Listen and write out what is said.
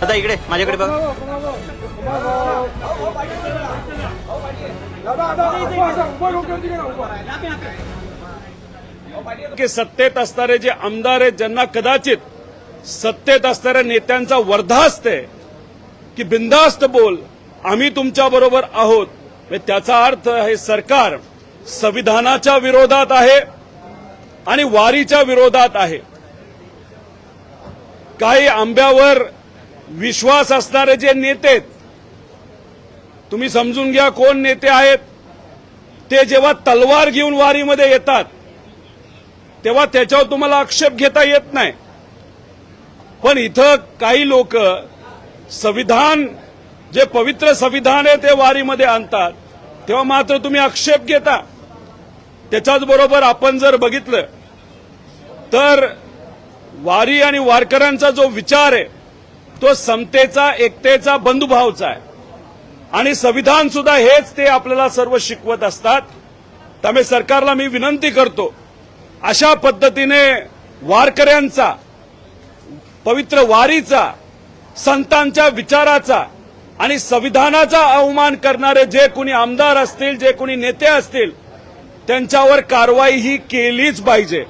आता इकडे माझ्याकडे बघा. की सत्तेत असणारे जे आमदार आहेत ज्यांना कदाचित सत्तेत असणाऱ्या नेत्यांचा वर्धा असते की बिनधास्त बोल, आम्ही तुमच्या बरोबर आहोत, त्याचा अर्थ हे सरकार संविधानाच्या विरोधात आहे आणि वारीच्या विरोधात आहे. काही आंब्यावर विश्वास असणारे जे नेते आहेत, तुम्ही समजून घ्या कोण नेते आहेत. ते जेव्हा तलवार घेऊन वारीमध्ये येतात तेव्हा त्याच्यावर तुम्हाला आक्षेप घेता येत नाही. पण इथं काही लोक संविधान, जे पवित्र संविधान आहे ते वारीमध्ये आणतात, तेव्हा मात्र तुम्ही आक्षेप घेता. त्याच्याच बरोबर आपण जर बघितलं तर वारी आणि वारकऱ्यांचा जो विचार आहे तो समतेचा, एकतेचा, बंधुभावचा आहे आणि संविधान सुद्धा हेच ते आपल्याला सर्व शिकवत असतात. त्यामुळे सरकारला मी विनंती करतो, अशा पद्धतीने वारकऱ्यांचा, पवित्र वारीचा, संतांच्या विचाराचा आणि संविधानाचा अवमान करणारे जे कोणी आमदार असतील, जे कोणी नेते असतील, त्यांच्यावर कारवाई ही केलीच पाहिजे.